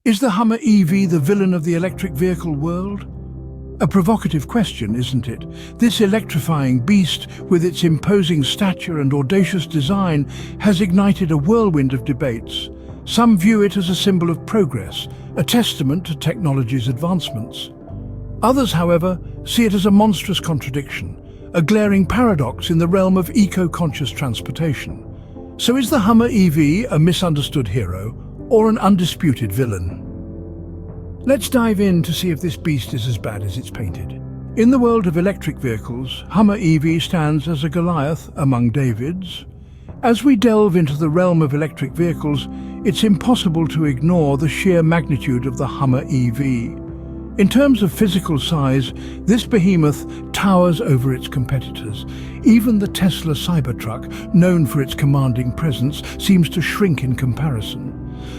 Is the Hummer EV the villain of the electric vehicle world? A provocative question, isn't it? This electrifying beast, with its imposing stature and audacious design, has ignited a whirlwind of debates. Some view it as a symbol of progress, a testament to technology's advancements. Others, however, see it as a monstrous contradiction, a glaring paradox in the realm of eco-conscious transportation. So is the Hummer EV a misunderstood hero or an undisputed villain? Let's dive in to see if this beast is as bad as it's painted. In the world of electric vehicles, Hummer EV stands as a Goliath among Davids. As we delve into the realm of electric vehicles, it's impossible to ignore the sheer magnitude of the Hummer EV. In terms of physical size, this behemoth towers over its competitors. Even the Tesla Cybertruck, known for its commanding presence, seems to shrink in comparison.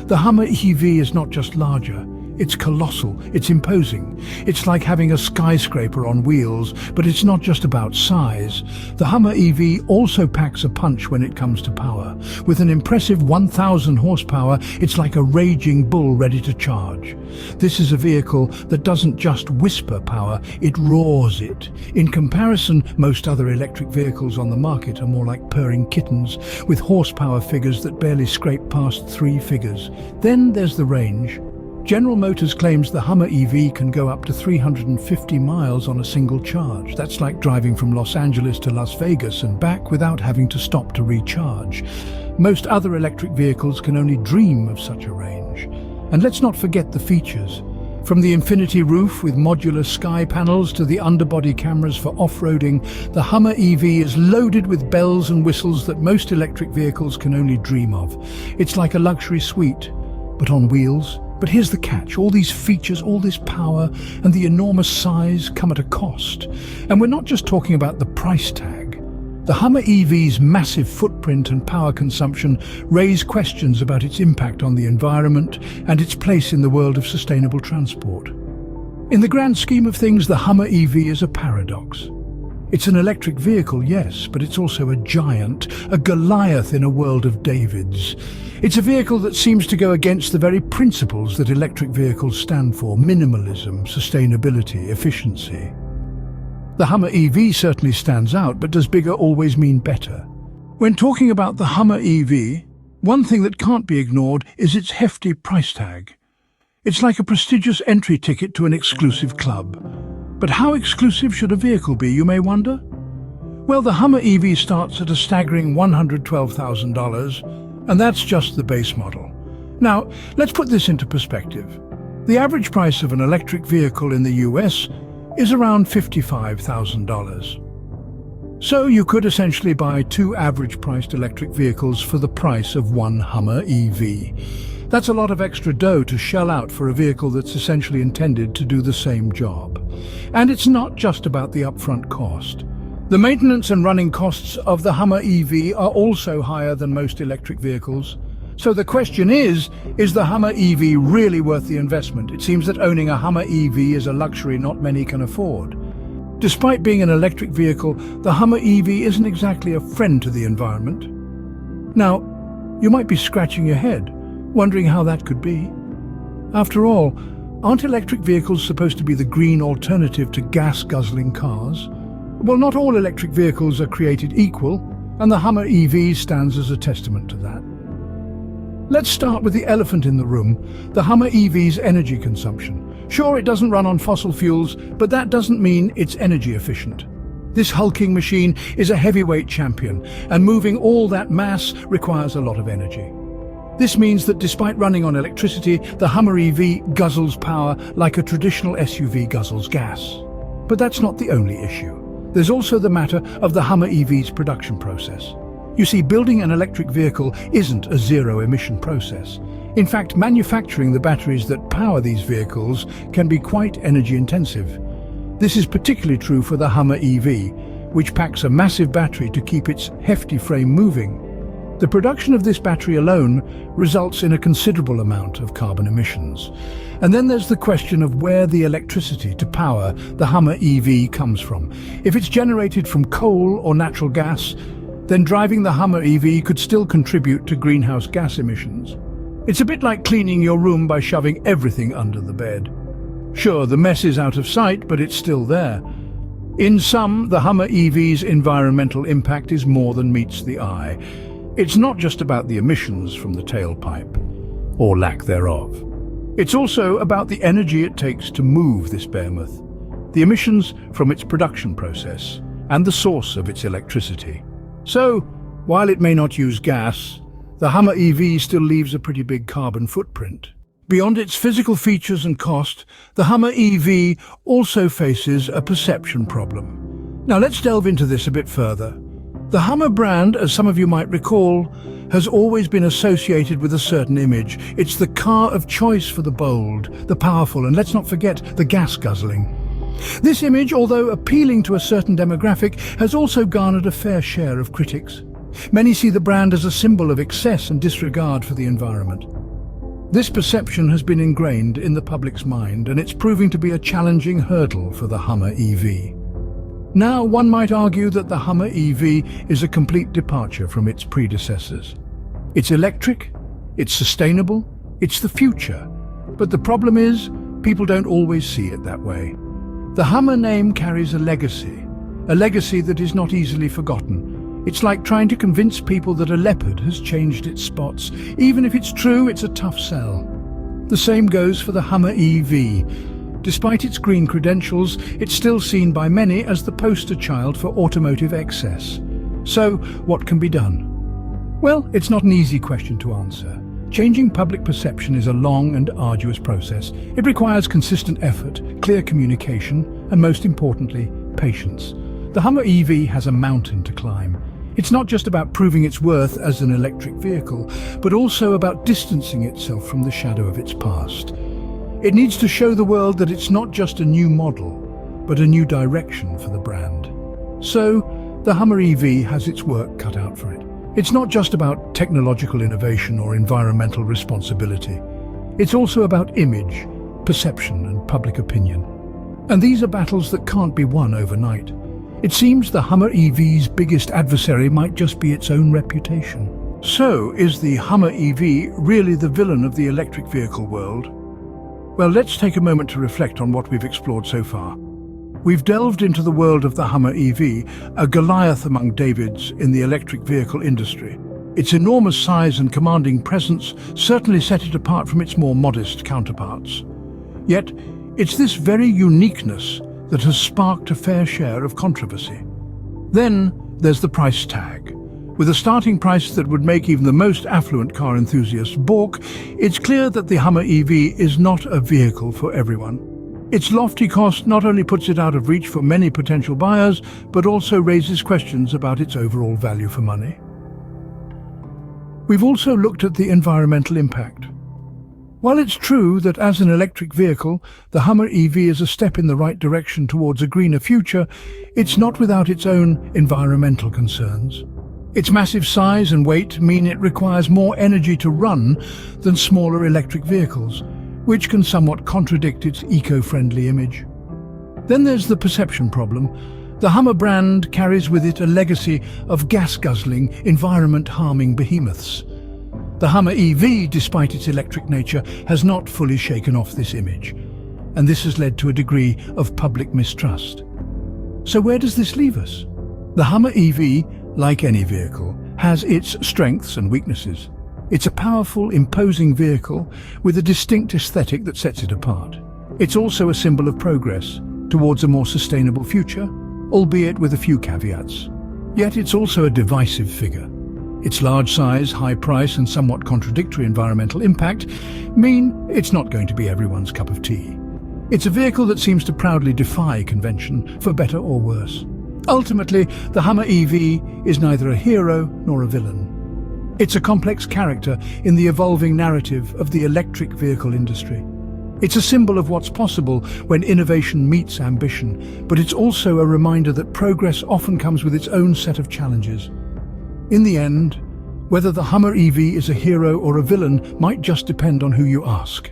The Hummer EV is not just larger, it's colossal, it's imposing. It's like having a skyscraper on wheels, but it's not just about size. The Hummer EV also packs a punch when it comes to power. With an impressive 1,000 horsepower, it's like a raging bull ready to charge. This is a vehicle that doesn't just whisper power, it roars it. In comparison, most other electric vehicles on the market are more like purring kittens, with horsepower figures that barely scrape past 3 figures. Then there's the range. General Motors claims the Hummer EV can go up to 350 miles on a single charge. That's like driving from Los Angeles to Las Vegas and back without having to stop to recharge. Most other electric vehicles can only dream of such a range. And let's not forget the features. From the infinity roof with modular sky panels to the underbody cameras for off-roading, the Hummer EV is loaded with bells and whistles that most electric vehicles can only dream of. It's like a luxury suite, but on wheels. But here's the catch, all these features, all this power, and the enormous size come at a cost. And we're not just talking about the price tag. The Hummer EV's massive footprint and power consumption raise questions about its impact on the environment and its place in the world of sustainable transport. In the grand scheme of things, the Hummer EV is a paradox. It's an electric vehicle, yes, but it's also a giant, a Goliath in a world of Davids. It's a vehicle that seems to go against the very principles that electric vehicles stand for: minimalism, sustainability, efficiency. The Hummer EV certainly stands out, but does bigger always mean better? When talking about the Hummer EV, one thing that can't be ignored is its hefty price tag. It's like a prestigious entry ticket to an exclusive club. But how exclusive should a vehicle be, you may wonder? Well, the Hummer EV starts at a staggering $112,000, and that's just the base model. Now, let's put this into perspective. The average price of an electric vehicle in the US is around $55,000. So you could essentially buy 2 average-priced electric vehicles for the price of one Hummer EV. That's a lot of extra dough to shell out for a vehicle that's essentially intended to do the same job. And it's not just about the upfront cost. The maintenance and running costs of the Hummer EV are also higher than most electric vehicles. So the question is the Hummer EV really worth the investment? It seems that owning a Hummer EV is a luxury not many can afford. Despite being an electric vehicle, the Hummer EV isn't exactly a friend to the environment. Now, you might be scratching your head, wondering how that could be. After all, aren't electric vehicles supposed to be the green alternative to gas-guzzling cars? Well, not all electric vehicles are created equal, and the Hummer EV stands as a testament to that. Let's start with the elephant in the room, the Hummer EV's energy consumption. Sure, it doesn't run on fossil fuels, but that doesn't mean it's energy efficient. This hulking machine is a heavyweight champion, and moving all that mass requires a lot of energy. This means that despite running on electricity, the Hummer EV guzzles power like a traditional SUV guzzles gas. But that's not the only issue. There's also the matter of the Hummer EV's production process. You see, building an electric vehicle isn't a zero-emission process. In fact, manufacturing the batteries that power these vehicles can be quite energy-intensive. This is particularly true for the Hummer EV, which packs a massive battery to keep its hefty frame moving. The production of this battery alone results in a considerable amount of carbon emissions. And then there's the question of where the electricity to power the Hummer EV comes from. If it's generated from coal or natural gas, then driving the Hummer EV could still contribute to greenhouse gas emissions. It's a bit like cleaning your room by shoving everything under the bed. Sure, the mess is out of sight, but it's still there. In sum, the Hummer EV's environmental impact is more than meets the eye. It's not just about the emissions from the tailpipe, or lack thereof. It's also about the energy it takes to move this behemoth, the emissions from its production process, and the source of its electricity. So, while it may not use gas, the Hummer EV still leaves a pretty big carbon footprint. Beyond its physical features and cost, the Hummer EV also faces a perception problem. Now let's delve into this a bit further. The Hummer brand, as some of you might recall, has always been associated with a certain image. It's the car of choice for the bold, the powerful, and let's not forget the gas-guzzling. This image, although appealing to a certain demographic, has also garnered a fair share of critics. Many see the brand as a symbol of excess and disregard for the environment. This perception has been ingrained in the public's mind, and it's proving to be a challenging hurdle for the Hummer EV. Now, one might argue that the Hummer EV is a complete departure from its predecessors. It's electric, it's sustainable, it's the future. But the problem is, people don't always see it that way. The Hummer name carries a legacy that is not easily forgotten. It's like trying to convince people that a leopard has changed its spots. Even if it's true, it's a tough sell. The same goes for the Hummer EV. Despite its green credentials, it's still seen by many as the poster child for automotive excess. So, what can be done? Well, it's not an easy question to answer. Changing public perception is a long and arduous process. It requires consistent effort, clear communication, and most importantly, patience. The Hummer EV has a mountain to climb. It's not just about proving its worth as an electric vehicle, but also about distancing itself from the shadow of its past. It needs to show the world that it's not just a new model, but a new direction for the brand. So, the Hummer EV has its work cut out for it. It's not just about technological innovation or environmental responsibility. It's also about image, perception, and public opinion. And these are battles that can't be won overnight. It seems the Hummer EV's biggest adversary might just be its own reputation. So, is the Hummer EV really the villain of the electric vehicle world? Well, let's take a moment to reflect on what we've explored so far. We've delved into the world of the Hummer EV, a Goliath among Davids in the electric vehicle industry. Its enormous size and commanding presence certainly set it apart from its more modest counterparts. Yet, it's this very uniqueness that has sparked a fair share of controversy. Then there's the price tag. With a starting price that would make even the most affluent car enthusiasts balk, it's clear that the Hummer EV is not a vehicle for everyone. Its lofty cost not only puts it out of reach for many potential buyers, but also raises questions about its overall value for money. We've also looked at the environmental impact. While it's true that as an electric vehicle, the Hummer EV is a step in the right direction towards a greener future, it's not without its own environmental concerns. Its massive size and weight mean it requires more energy to run than smaller electric vehicles, which can somewhat contradict its eco-friendly image. Then there's the perception problem. The Hummer brand carries with it a legacy of gas-guzzling, environment-harming behemoths. The Hummer EV, despite its electric nature, has not fully shaken off this image, and this has led to a degree of public mistrust. So where does this leave us? The Hummer EV, like any vehicle, has its strengths and weaknesses. It's a powerful, imposing vehicle with a distinct aesthetic that sets it apart. It's also a symbol of progress towards a more sustainable future, albeit with a few caveats. Yet it's also a divisive figure. Its large size, high price, and somewhat contradictory environmental impact mean it's not going to be everyone's cup of tea. It's a vehicle that seems to proudly defy convention, for better or worse. Ultimately, the Hummer EV is neither a hero nor a villain. It's a complex character in the evolving narrative of the electric vehicle industry. It's a symbol of what's possible when innovation meets ambition, but it's also a reminder that progress often comes with its own set of challenges. In the end, whether the Hummer EV is a hero or a villain might just depend on who you ask.